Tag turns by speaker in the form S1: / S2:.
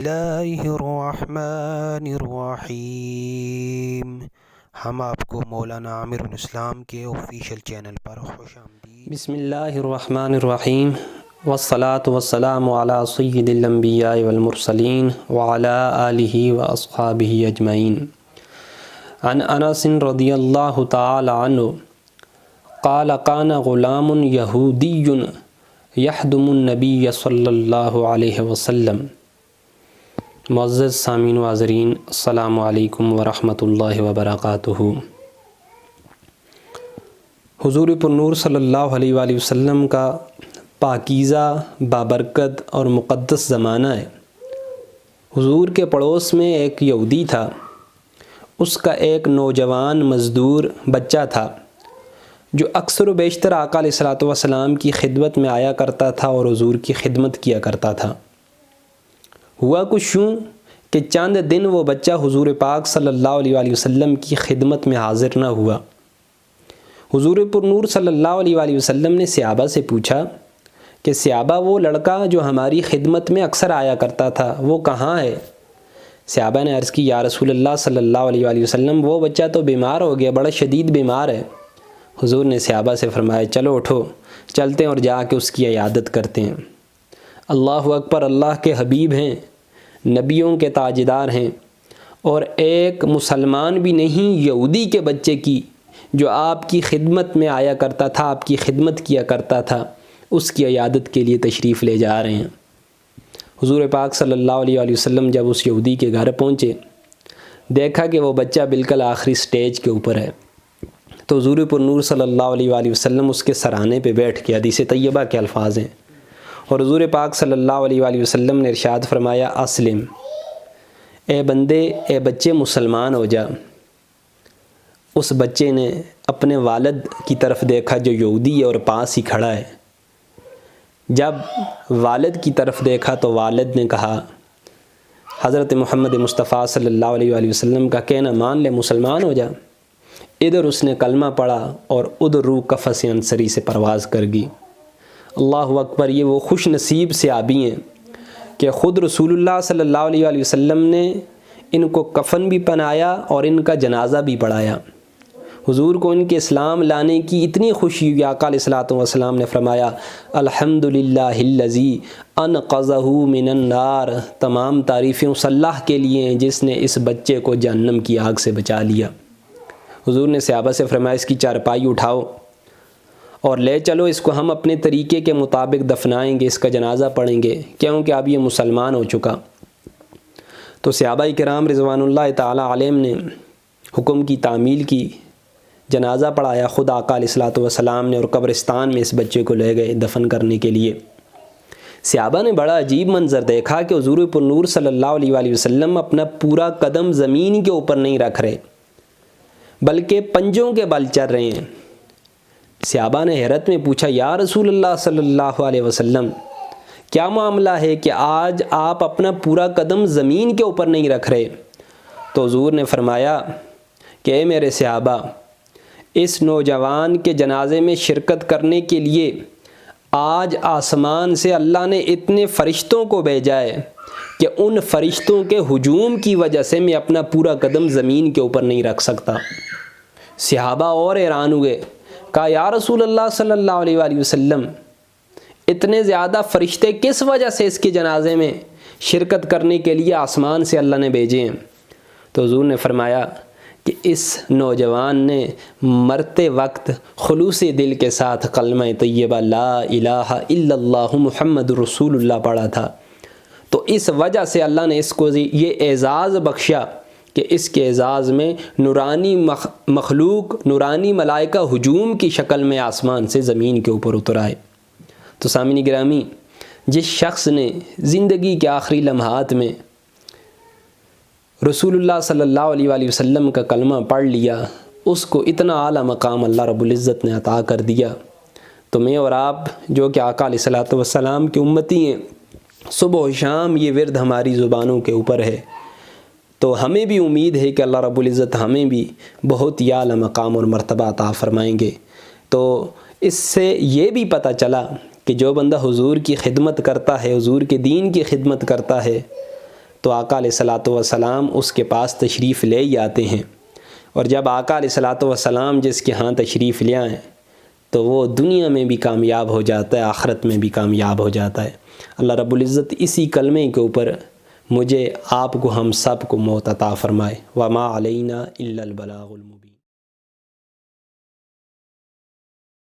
S1: اللہ الرحمن الرحیم۔ ہم آپ کو مولانا عامر الاسلام کے آفیشیل چینل پر خوش آمدید۔
S2: بسم اللہ الرحمن الرحیم والصلاة والسلام علی سید الانبیاء والمرسلین وعلی آلہ واصحابہ اجمعین۔ عن انس رضی اللہ تعالی عنہ قال کان غلام یہودی یخدم النبی صلی اللہ علیہ وسلم۔ معزز سامعین و حاضرین، السلام علیکم ورحمۃ اللہ وبرکاتہ۔ حضور پرنور صلی اللہ علیہ وآلہ وسلم کا پاکیزہ، بابرکت اور مقدس زمانہ ہے۔ حضور کے پڑوس میں ایک یہودی تھا، اس کا ایک نوجوان مزدور بچہ تھا جو اکثر و بیشتر آقا علیہ الصلوۃ والسلام کی خدمت میں آیا کرتا تھا اور حضور کی خدمت کیا کرتا تھا۔ ہوا کچھ یوں کہ چند دن وہ بچہ حضور پاک صلی اللہ علیہ وآلہ وسلم کی خدمت میں حاضر نہ ہوا۔ حضور پرنور صلی اللہ علیہ وآلہ وسلم نے صحابہ سے پوچھا کہ صحابہ، وہ لڑکا جو ہماری خدمت میں اکثر آیا کرتا تھا وہ کہاں ہے؟ صحابہ نے عرض کی، یا رسول اللہ صلی اللہ علیہ وآلہ وسلم، وہ بچہ تو بیمار ہو گیا، بڑا شدید بیمار ہے۔ حضور نے صحابہ سے فرمایا، چلو اٹھو، چلتے ہیں اور جا کے اس کی عیادت کرتے ہیں۔ اللہ اکبر، اللہ کے حبیب ہیں، نبیوں کے تاجدار ہیں، اور ایک مسلمان بھی نہیں، یہودی کے بچے کی جو آپ کی خدمت میں آیا کرتا تھا، آپ کی خدمت کیا کرتا تھا، اس کی عیادت کے لیے تشریف لے جا رہے ہیں۔ حضور پاک صلی اللہ علیہ وآلہ وسلم جب اس یہودی کے گھر پہنچے، دیکھا کہ وہ بچہ بالکل آخری سٹیج کے اوپر ہے، تو حضور پرنور صلی اللہ علیہ وآلہ وسلم اس کے سرانے پہ بیٹھ کے، حدیث طیبہ کے الفاظ ہیں، اور حضور پاک صلی اللہ علیہ وآلہ وسلم نے ارشاد فرمایا، اسلم، اے بندے، اے بچے مسلمان ہو جا۔ اس بچے نے اپنے والد کی طرف دیکھا جو یہودی ہے اور پاس ہی کھڑا ہے۔ جب والد کی طرف دیکھا تو والد نے کہا، حضرت محمد مصطفیٰ صلی اللہ علیہ وآلہ وسلم کا کہنا مان لے، مسلمان ہو جا۔ ادھر اس نے کلمہ پڑھا اور ادھر روح قفس انصری سے پرواز کر گئی۔ اللہ اکبر، یہ وہ خوش نصیب صحابی ہیں کہ خود رسول اللہ صلی اللہ علیہ وآلہ وسلم نے ان کو کفن بھی پہنایا اور ان کا جنازہ بھی پڑھایا۔ حضور کو ان کے اسلام لانے کی اتنی خوشی ہوئی، آقا علیہ الصلوۃ والسلام نے فرمایا، الحمدللہ الذی انقذہ من النار، تمام تعریفیں اس اللہ کے لیے ہیں جس نے اس بچے کو جہنم کی آگ سے بچا لیا۔ حضور نے صحابہ سے فرمایا، اس کی چارپائی اٹھاؤ اور لے چلو، اس کو ہم اپنے طریقے کے مطابق دفنائیں گے، اس کا جنازہ پڑھیں گے، کیونکہ اب یہ مسلمان ہو چکا۔ تو صحابہ کرام رضوان اللہ تعالی علیہم نے حکم کی تعمیل کی، جنازہ پڑھایا خود آقا علیہ الصلوۃ والسلام نے، اور قبرستان میں اس بچے کو لے گئے دفن کرنے کے لیے۔ صحابہ نے بڑا عجیب منظر دیکھا کہ حضور پرنور صلی اللہ علیہ وآلہ وسلم اپنا پورا قدم زمین کے اوپر نہیں رکھ رہے بلکہ پنجوں کے بل چل رہے ہیں۔ صحابہ نے حیرت میں پوچھا، یا رسول اللہ صلی اللہ علیہ وسلم، کیا معاملہ ہے کہ آج آپ اپنا پورا قدم زمین کے اوپر نہیں رکھ رہے؟ تو حضور نے فرمایا کہ اے میرے صحابہ، اس نوجوان کے جنازے میں شرکت کرنے کے لیے آج آسمان سے اللہ نے اتنے فرشتوں کو بھیجا ہے کہ ان فرشتوں کے ہجوم کی وجہ سے میں اپنا پورا قدم زمین کے اوپر نہیں رکھ سکتا۔ صحابہ اور حیران ہوئے، کہا، یا رسول اللہ صلی اللہ علیہ وآلہ وسلم، اتنے زیادہ فرشتے کس وجہ سے اس کے جنازے میں شرکت کرنے کے لیے آسمان سے اللہ نے بھیجے ہیں؟ تو حضور نے فرمایا کہ اس نوجوان نے مرتے وقت خلوص دل کے ساتھ کلمہ طیبہ لا الہ الا اللہ محمد رسول اللہ پڑھا تھا، تو اس وجہ سے اللہ نے اس کو یہ اعزاز بخشا کہ اس کے اعزاز میں نورانی مخلوق، نورانی ملائکہ ہجوم کی شکل میں آسمان سے زمین کے اوپر اتر آئے۔ تو سامعین گرامی، جس شخص نے زندگی کے آخری لمحات میں رسول اللہ صلی اللہ علیہ وآلہ وسلم کا کلمہ پڑھ لیا، اس کو اتنا اعلیٰ مقام اللہ رب العزت نے عطا کر دیا۔ تو میں اور آپ جو کہ آقا علیہ الصلوۃ والسلام کی امتی ہیں، صبح و شام یہ ورد ہماری زبانوں کے اوپر ہے، تو ہمیں بھی امید ہے کہ اللہ رب العزت ہمیں بھی بہت ہی اعلیٰ مقام اور مرتبہ عطا فرمائیں گے۔ تو اس سے یہ بھی پتہ چلا کہ جو بندہ حضور کی خدمت کرتا ہے، حضور کے دین کی خدمت کرتا ہے، تو آقا علیہ الصلوۃ والسلام اس کے پاس تشریف لے ہی آتے ہیں، اور جب آقا علیہ الصلوۃ والسلام جس کے ہاں تشریف لے آئیں تو وہ دنیا میں بھی کامیاب ہو جاتا ہے، آخرت میں بھی کامیاب ہو جاتا ہے۔ اللہ رب العزت اسی کلمے کے اوپر مجھے، آپ کو، ہم سب کو موت عطا فرمائے۔ وما علینا الا البلاغ المبین۔